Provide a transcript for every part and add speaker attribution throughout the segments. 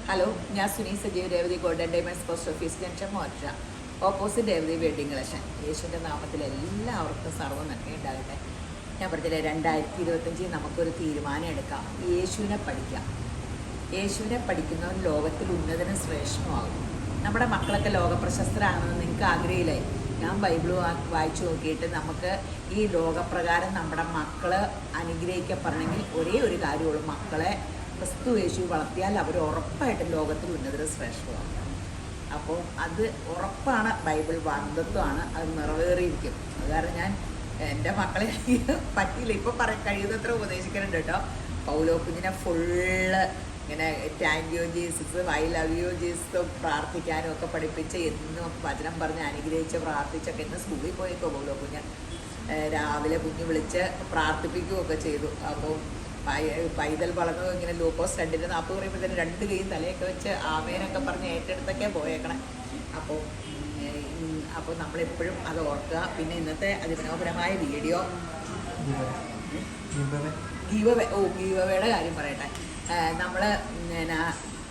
Speaker 1: Hello, ഞാൻ Suni Sajeev, Revathi golden diamonds post office junction മോറ്റ, opposite Revathi wedding collection. യേശുവിൻ്റെ നാമത്തിൽ എല്ലാവർക്കും സർവ്വം നന്മയുണ്ടാകട്ടെ. ഞാൻ പറഞ്ഞില്ലേ, 2025 നമുക്കൊരു തീരുമാനം എടുക്കാം. യേശുവിനെ പഠിക്കാം. യേശുവിനെ പഠിക്കുന്നവൻ ലോകത്തിൽ ഉന്നതനും ശ്രേഷ്ഠമാകും. നമ്മുടെ മക്കളൊക്കെ ലോകപ്രശസ്തരാണെന്ന് നിങ്ങൾക്ക് ആഗ്രഹമില്ലേ? ഞാൻ ബൈബിൾ വായിച്ചു നോക്കിയിട്ട് നമുക്ക് ഈ ലോകപ്രകാരം നമ്മുടെ മക്കൾ അനുഗ്രഹിക്കപ്പെടണമെങ്കിൽ ഒരേ ഒരു കാര്യമുള്ളൂ: മക്കളെ ക്രിസ്തു യേശു വളർത്തിയാൽ അവർ ഉറപ്പായിട്ടും ലോകത്തിൽ ഉന്നതരും ശ്രേഷ്ഠമാണ്. അപ്പോൾ അത് ഉറപ്പാണ്, ബൈബിൾ വാഗ്ദത്വമാണ്, അത് നിറവേറിയിരിക്കും. അത് കാരണം ഞാൻ എൻ്റെ മക്കളെ പറ്റിയില്ല, ഇപ്പോൾ കഴിയുന്നത്ര ഉപദേശിക്കുന്നുണ്ട് കേട്ടോ. പൗലോ കുഞ്ഞിനെ ഫുള്ള് ഇങ്ങനെ thank you Jesus, I love you Jesus പ്രാർത്ഥിക്കാനും ഒക്കെ പഠിപ്പിച്ച് എന്നും വചനം പറഞ്ഞ് അനുഗ്രഹിച്ച് പ്രാർത്ഥിച്ചൊക്കെ ഇന്ന് സ്കൂളിൽ പോയേക്കോ പൗലോ കുഞ്ഞ്. രാവിലെ കുഞ്ഞ് വിളിച്ച് പ്രാർത്ഥിപ്പിക്കുകയൊക്കെ ചെയ്തു. അപ്പോൾ പൈതൽ വളർന്നു ഇങ്ങനെ ലൂക്കോസ് 2:40 പറയുമ്പോഴത്തേന് 2 കൈയും തലയൊക്കെ വെച്ച് ആമേനൊക്കെ പറഞ്ഞ് ഏറ്റെടുത്തൊക്കെ പോയേക്കണേ. അപ്പോൾ നമ്മളെപ്പോഴും അത് ഓർക്കുക. പിന്നെ ഇന്നത്തെ അതിമനോഹരമായ വീഡിയോ ഗീവവേയുടെ കാര്യം പറയട്ടെ. നമ്മൾ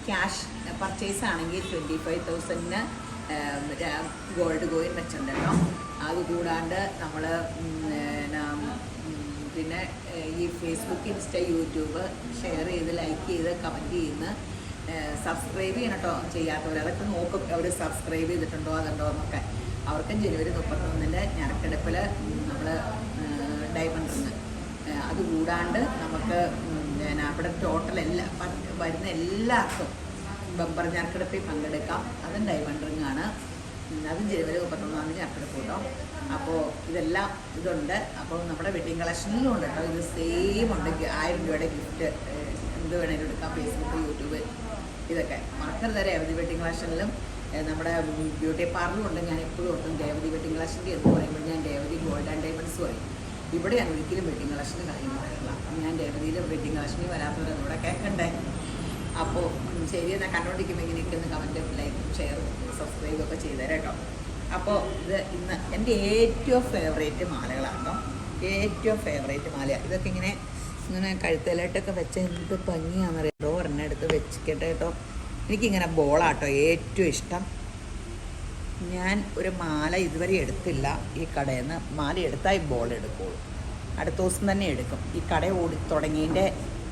Speaker 1: ക്യാഷ് പർച്ചേസ് ആണെങ്കിൽ 25,000 ഗോൾഡ് കോയിൻ വെച്ചിട്ടുണ്ട് കേട്ടോ. അതുകൂടാണ്ട് നമ്മൾ പിന്നെ ഈ ഫേസ്ബുക്ക്, ഇൻസ്റ്റ, യൂട്യൂബ് ഷെയർ ചെയ്ത്, ലൈക്ക് ചെയ്ത്, കമൻറ്റ് ചെയ്യുന്ന, സബ്സ്ക്രൈബ് ചെയ്യണം കേട്ടോ. ചെയ്യാത്തവർ അതൊക്കെ നോക്കും, അവർ സബ്സ്ക്രൈബ് ചെയ്തിട്ടുണ്ടോ അതുണ്ടോ എന്നൊക്കെ. അവർക്കും ജനുവരി 31 ഞരക്കെടുപ്പിൽ നമ്മൾ ഡയമണ്ട് റിങ്. അതുകൂടാണ്ട് നമുക്ക് അവിടെ ടോട്ടൽ വരുന്ന എല്ലാവർക്കും ബമ്പർ ഞരക്കെടുപ്പിൽ പങ്കെടുക്കാം. അതും ഡയമണ്ട് റിങ് ആണ്. അതും ജനുവരി 31 ഞരക്കെടുപ്പ് കേട്ടോ. അപ്പോൾ ഇതെല്ലാം ഇതുണ്ട്. അപ്പോൾ നമ്മുടെ വെഡിങ് കളക്ഷനിലും ഉണ്ട് കേട്ടോ. ഇത് സെയിം ഉണ്ട്. 1000 രൂപയുടെ ഗിഫ്റ്റ് എന്ത് വേണേലും എടുക്കാം. ഫേസ്ബുക്ക്, യൂട്യൂബ് ഇതൊക്കെ മറക്കരുത്. രേവതി വെഡിങ് കളക്ഷനിലും നമ്മുടെ ബ്യൂട്ടി പാർലറും ഉണ്ട്. ഞാൻ എപ്പോഴും ഓർക്കും രേവതി വെഡിങ് കളക്ഷൻ്റെ എന്ന് പറയുമ്പോൾ ഞാൻ രേവതി ഗോൾഡ് ആൻഡ് ഡയമണ്ട്സ് പറയും. ഇവിടെ ഞാൻ ഒരിക്കലും വെഡിങ് കളക്ഷന് കാര്യം പറയില്ല. ഞാൻ രേവതിയിൽ വെഡിങ് കളക്ഷനിൽ വരാത്തവരൊന്നും ഇവിടെ കേൾക്കണ്ടേ. അപ്പോൾ ശരി, എന്നാൽ കണ്ടുകൊണ്ടിരിക്കുമ്പോൾ ഇങ്ങനെയൊക്കെ ഒന്ന് കമൻറ്റും ലൈക്കും ഷെയറും സബ്സ്ക്രൈബും ഒക്കെ ചെയ്തേരാം കേട്ടോ. അപ്പോൾ ഇത് ഇന്ന് എൻ്റെ ഏറ്റവും ഫേവറേറ്റ് മാലകളാണോ, ഏറ്റവും ഫേവറേറ്റ് മാല. ഇതൊക്കെ ഇങ്ങനെ കഴുത്തലായിട്ടൊക്കെ വെച്ച എന്ത് ഭംഗിയാണെന്നറിയാം. ഒരെണ്ണം എടുത്ത് വെച്ചിക്കട്ടെ കേട്ടോ. എനിക്കിങ്ങനെ ബോളാട്ടോ ഏറ്റവും ഇഷ്ടം. ഞാൻ ഒരു മാല ഇതുവരെ എടുത്തില്ല ഈ കടയിൽ നിന്ന്. മാല എടുത്താൽ ഈ ബോൾ എടുക്കുള്ളൂ. അടുത്ത ദിവസം തന്നെ എടുക്കും. ഈ കട ഓടി തുടങ്ങിയതിൻ്റെ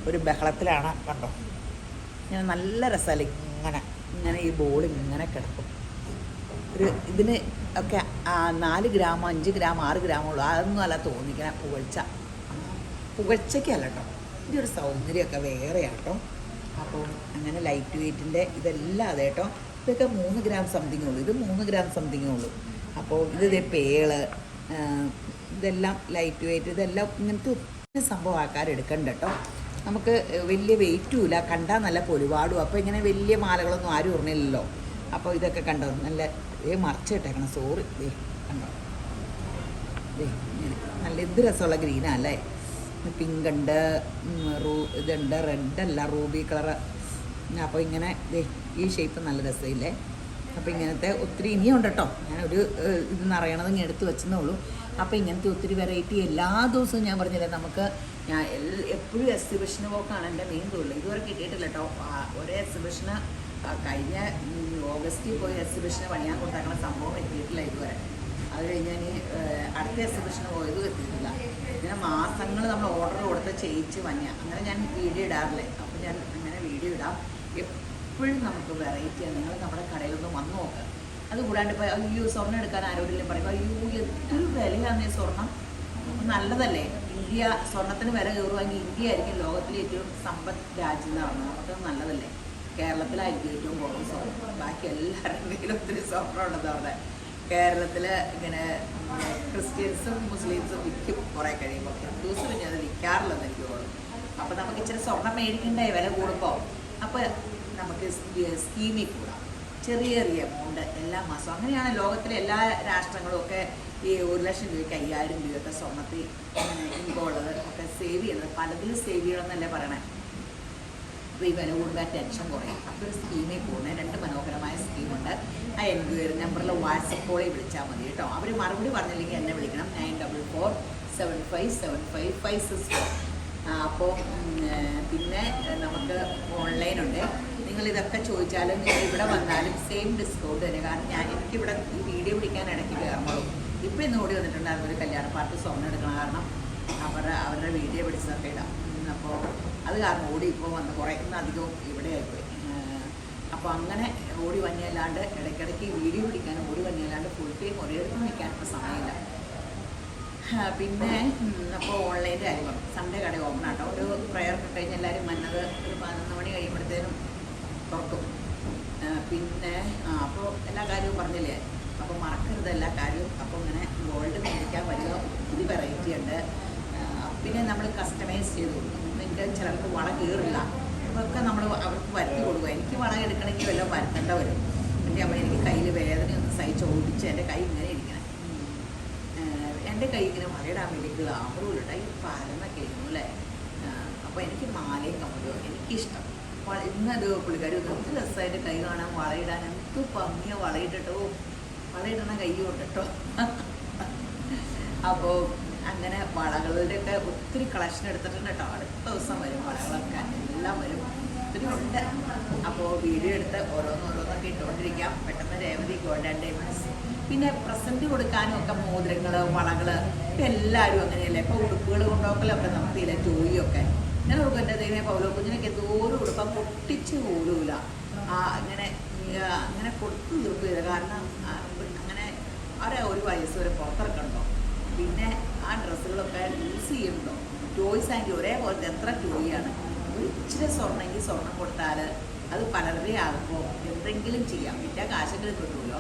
Speaker 1: ഒരു ബഹളത്തിലാണ്. കണ്ടോ, ഇങ്ങനെ നല്ല രസമല്ല. ഇങ്ങനെ ഈ ബോൾ ഇങ്ങനെ കിടക്കും. ഇതിന് ഒക്കെ 4 ഗ്രാം, 5 ഗ്രാം, 6 ഗ്രാമുള്ളൂ. അതൊന്നും അല്ല തോന്നിക്കണം. പുകഴ്ചയ്ക്കല്ല കേട്ടോ. ഇതിൻ്റെ ഒരു സൗന്ദര്യമൊക്കെ വേറെയാണ് കേട്ടോ. അപ്പോൾ അങ്ങനെ ലൈറ്റ് വെയ്റ്റിൻ്റെ ഇതെല്ലാം അതെ കേട്ടോ. ഇതൊക്കെ 3 ഗ്രാം സംതിങ്ങേ ഉള്ളൂ. ഇത് 3 ഗ്രാം സംതിങ്ങേ ഉള്ളൂ. അപ്പോൾ ഇതേ പേള്, ഇതെല്ലാം ലൈറ്റ് വെയ്റ്റ്. ഇതെല്ലാം ഇങ്ങനത്തെ ഒത്തിരി സംഭവം ആൾക്കാരെടുക്കണ്ട കേട്ടോ. നമുക്ക് വലിയ വെയിറ്റും ഇല്ല, കണ്ടാൽ നല്ല പൊലിവാടും. അപ്പോൾ ഇങ്ങനെ വലിയ മാലകളൊന്നും ആരും ഇറങ്ങില്ലല്ലോ. അപ്പോൾ ഇതൊക്കെ കണ്ടോ, നല്ല മറച്ചിട്ടേക്കണം. സോറി, കണ്ടോ, ഇങ്ങനെ നല്ല എന്ത് രസമുള്ള ഗ്രീനാ അല്ലേ. പിങ്ക് ഉണ്ട്, ഇതുണ്ട്, റെഡല്ല, റൂബി കളറ്. അപ്പോൾ ഇങ്ങനെ ഈ ഷേപ്പ് നല്ല രസമില്ലേ. അപ്പോൾ ഇങ്ങനത്തെ ഒത്തിരി ഇനിയുണ്ട് കേട്ടോ. ഞാനൊരു ഇതെന്ന് അറിയണത് ഇങ്ങനെ എടുത്ത് വെച്ചെന്നേ ഉള്ളൂ. അപ്പോൾ ഇങ്ങനത്തെ ഒത്തിരി വെറൈറ്റി എല്ലാ ദിവസവും ഞാൻ പറഞ്ഞില്ലേ, നമുക്ക് ഞാൻ എപ്പോഴും എക്സിബിഷന് പോക്കാണ് എൻ്റെ മെയിൻ തൊഴിൽ. ഇതുവരെ കിട്ടിയിട്ടില്ല കേട്ടോ. ഒരേ എക്സിബിഷന് കഴിഞ്ഞ ഓഗസ്റ്റിൽ പോയി എക്സിബിഷന് പണിയാൻ കൊടുത്തേക്കണ സംഭവം എത്തിയിട്ടില്ല ഇതുവരെ. അത് കഴിഞ്ഞാൽ അടുത്ത എക്സിബിഷന് പോയത് എത്തിയിട്ടില്ല. ഇങ്ങനെ മാസങ്ങൾ നമ്മൾ ഓർഡർ കൊടുത്ത് ചെയ്യിച്ച് വന്യ അങ്ങനെ ഞാൻ വീഡിയോ ഇടാറില്ലേ. അപ്പോൾ ഞാൻ അങ്ങനെ വീഡിയോ ഇടാം. എപ്പോഴും നമുക്ക് വെറൈറ്റിയാണ്. നിങ്ങൾ നമ്മുടെ കടയിലൊന്ന് വന്ന് നോക്കുക. അതുകൂടാണ്ട് ഇപ്പോൾ അയ്യോ സ്വർണ്ണം എടുക്കാൻ ആരോടെങ്കിലും പറയുമ്പോൾ അയ്യോ എന്തൊരു വിലയാണ് ഈ സ്വർണം. നല്ലതല്ലേ. ഇന്ത്യ സ്വർണത്തിന് വില കയറുവാണെങ്കിൽ ഇന്ത്യ ആയിരിക്കും ലോകത്തിലെ ഏറ്റവും സമ്പത്ത് രാജ്യം എന്ന് പറഞ്ഞത്. നമുക്ക് നല്ലതല്ലേ. കേരളത്തിലായിരിക്കും ഏറ്റവും കുറവ് സ്വർണ്ണം. ബാക്കി എല്ലാവരുടെ കയ്യിലും ഒത്തിരി സ്വർണ്ണം ഉണ്ടെന്ന് പറഞ്ഞാൽ. കേരളത്തിൽ ഇങ്ങനെ ക്രിസ്ത്യൻസും മുസ്ലിംസും വിൽക്കും കുറേ കഴിയുമ്പോൾ. ഹിന്ദുസ് പിന്നെ അത് വിൽക്കാറില്ലെന്ന് എനിക്ക് തോന്നുന്നു. അപ്പോൾ നമുക്ക് ഇച്ചിരി സ്വർണ്ണം മേടിക്കണ്ടേ വില കൂടുമ്പോൾ. അപ്പോൾ നമുക്ക് സ്കീമിൽ കൂടാം. ചെറിയ ചെറിയ എമൗണ്ട് എല്ലാ മാസവും. അങ്ങനെയാണ് ലോകത്തിലെ എല്ലാ രാഷ്ട്രങ്ങളും ഒക്കെ ഈ 1,00,000 രൂപയ്ക്ക് 5,000 രൂപയൊക്കെ സ്വർണ്ണത്തിൽ ഇൻകോളർ ഒക്കെ സേവ് ചെയ്യണത്. പലതിലും സേവ് ചെയ്യണമെന്നല്ലേ പറയണേ. അപ്പോൾ ഈ വില കൂടുമ്പോൾ ടെൻഷൻ കുറയും. അപ്പോൾ ഒരു സ്കീമിൽ പോകുന്നത് 2 മനോഹരമായ സ്കീമുണ്ട്. ആ എൻക്വയറി നമ്പറിൽ വാട്സപ്പ് കോളിൽ വിളിച്ചാൽ മതി കേട്ടോ. അവർ മറുപടി പറഞ്ഞില്ലെങ്കിൽ എന്നെ വിളിക്കണം. 9447575564. അപ്പോൾ പിന്നെ നമുക്ക് ഓൺലൈനുണ്ട്. നിങ്ങൾ ഇതൊക്കെ ചോദിച്ചാലും നിങ്ങൾ ഇവിടെ വന്നാലും സെയിം ഡിസ്കൗണ്ട് തന്നെ. കാരണം എനിക്കിവിടെ ഈ വീഡിയോ പിടിക്കാൻ ഇടയ്ക്ക് കയറണുള്ളൂ. ഇപ്പോൾ ഇന്ന് ഓടി വന്നിട്ടുണ്ടായിരുന്നു ഒരു കല്യാണ പാർട്ടി സ്വർണ്ണം എടുക്കണം. കാരണം അവരുടെ വീഡിയോ പിടിച്ചതൊക്കെ ഇടാം. അപ്പോൾ അത് കാരണം ഓടി ഇപ്പോൾ വന്ന് കുറേ അധികവും ഇവിടെ ആയിപ്പോയി. അപ്പോൾ അങ്ങനെ ഓടി വന്നല്ലാണ്ട് ഇടയ്ക്കിടയ്ക്ക് വീഡിയോ പിടിക്കാൻ ഓടി വന്നല്ലാണ്ട് ഫുൾ ടൈം ഒരിടത്ത് നിൽക്കാൻ ഇപ്പോൾ സമയമില്ല. പിന്നെ അപ്പോൾ ഓൺലൈൻ്റെ കാര്യം പറഞ്ഞു. സൺഡേ കട ഓപ്പൺ ആട്ടോ. ഒരു പ്രയർ കഴിഞ്ഞ് എല്ലാവരും വന്നത് ഒരു 11 മണി കഴിയുമ്പോഴത്തേനും തുറക്കും. പിന്നെ അപ്പോൾ എല്ലാ കാര്യവും പറഞ്ഞില്ലേ. അപ്പോൾ മറക്കരുത് എല്ലാ കാര്യവും. അപ്പോൾ ഇങ്ങനെ ഗോൾഡ് മേടിക്കാൻ വരിക, ഒത്തിരി വെറൈറ്റി ഉണ്ട്. പിന്നെ നമ്മൾ കസ്റ്റമൈസ് ചെയ്ത് കൊടുക്കും. എനിക്ക് ചിലർക്ക് വള കീറില്ല, അതൊക്കെ നമ്മൾ അവർക്ക് വരുത്തി കൊടുക്കുക. എനിക്ക് വള എടുക്കണമെങ്കിൽ വല്ലതും വരുത്തേണ്ട വരും. പിന്നെ അപ്പോൾ എനിക്ക് കയ്യിൽ വേദനയൊന്ന് സഹിച്ച് ഓടിച്ച് എൻ്റെ കൈ ഇങ്ങനെ ഇരിക്കണം. എൻ്റെ കൈ ഇങ്ങനെ വളയിടാൻ വേണ്ടിയിട്ട് ആമ്പറൂലുണ്ട്. ഈ പരന്നൊക്കെ ആയിരുന്നു അല്ലേ. അപ്പോൾ എനിക്ക് മാലയും കമ്മലും എനിക്കിഷ്ടം. ഇന്നത് പുള്ളിക്കാരി എന്ത് രസമായിട്ട് കൈ കാണാൻ വളയിടാൻ എന്ത് ഭംഗിയോ വളയിട്ടിട്ടോ. വളയിടണ കൈ കൊണ്ടിട്ടോ. അപ്പോൾ അങ്ങനെ വളകളുടെയൊക്കെ ഒത്തിരി കളക്ഷൻ എടുത്തിട്ടുണ്ട് കേട്ടോ. അടുത്ത ദിവസം വരും വളകളൊക്കെ, എല്ലാം വരും, ഒത്തിരി ഉണ്ട്. അപ്പോൾ വീഡിയോ എടുത്ത് ഓരോന്നൊക്കെ ഇട്ടുകൊണ്ടിരിക്കാം. പെട്ടെന്ന് രേവതി ഗോൾഡ് ആൻഡ് ഡയമണ്ട്സ്. പിന്നെ പ്രസൻറ്റ് കൊടുക്കാനും ഒക്കെ മോതിരങ്ങൾ, വളകൾ, ഇപ്പം എല്ലാവരും അങ്ങനെയല്ലേ. ഇപ്പോൾ ഉടുപ്പുകൾ കൊണ്ടുപോക്കലൊക്കെ നമുക്കില്ല. ജോലിയൊക്കെ ഞാൻ നോക്കും. എൻ്റെ ദൈവമേ, പൗലോ കുഞ്ഞിനൊക്കെ എന്തോരം ഉടുപ്പം പൊട്ടിച്ച് പോലുമില്ല. അങ്ങനെ കൊടുത്തു തീർക്കില്ല. കാരണം അങ്ങനെ ഒരു വയസ്സ് വരെ പുറത്തിറക്കണ്ടോ. പിന്നെ ആ ഡ്രസ്സുകളൊക്കെ യൂസ് ചെയ്യുന്നുണ്ടോ. ടോയ്സ് ആൻഡ് ഒരേപോലത്തെ എത്ര ടോയാണ്. ഒരു ഇച്ചിരി സ്വർണ്ണമെങ്കിൽ സ്വർണം കൊടുത്താൽ അത് പലരുടെ ആകുമ്പോൾ എന്തെങ്കിലും ചെയ്യാം. പിന്നെ കാശെങ്കിലും കിട്ടുമല്ലോ.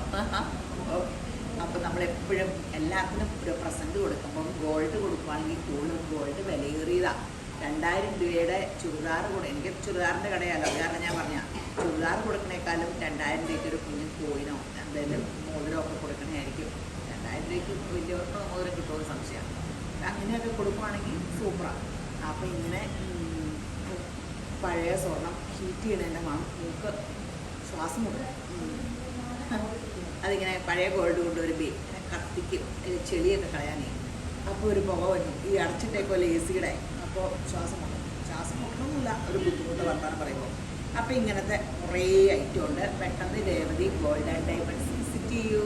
Speaker 1: അപ്പോൾ നമ്മളെപ്പോഴും എല്ലാത്തിനും ഒരു പ്രസൻറ്റ് കൊടുക്കുമ്പം ഗോൾഡ് കൊടുക്കുകയാണെങ്കിൽ കൂടുതൽ ഗോൾഡ് വിലയേറിയതാണ്. 2000 രൂപയുടെ ചുരിദാർ എനിക്ക് ചുരിദാറിൻ്റെ കടയാലോ. കാരണം ഞാൻ പറഞ്ഞാൽ ചുരിദാർ കൊടുക്കണേക്കാളും 2000 രൂപയ്ക്ക് ഒരു കുഞ്ഞു കോയിനോ എന്തെങ്കിലും മോതിരമൊക്കെ കൊടുക്കണമായിരിക്കും. 2000 രൂപയ്ക്ക് വലിയവർക്ക് മോതിരം കിട്ടുമെന്ന് സംശയമാണ്. അങ്ങനെയൊക്കെ കൊടുക്കുകയാണെങ്കിൽ സൂപ്പറാണ്. അപ്പോൾ ഇങ്ങനെ പഴയ സ്വർണം ഹീറ്റ് ചെയ്യണതിൻ്റെ മൂക്ക് ശ്വാസം കൊടുക്കും. അതിങ്ങനെ പഴയ ഗോൾഡ് കൊണ്ട് ഒരു കത്തിക്കും ചെളിയൊക്കെ കളയാനേ. അപ്പോൾ ഒരു പുക വന്നു. ഈ അടച്ചിട്ടേക്കോലെ AC യുടെ. അപ്പോൾ ശ്വാസം മുട്ടൊന്നുമില്ല, ഒരു ബുദ്ധിമുട്ട് വർത്താനം പറയുമ്പോൾ. അപ്പോൾ ഇങ്ങനത്തെ കുറേ ഐറ്റം ഉണ്ട്. പെട്ടെന്ന് Revathi gold and diamonds visit ചെയ്യൂ.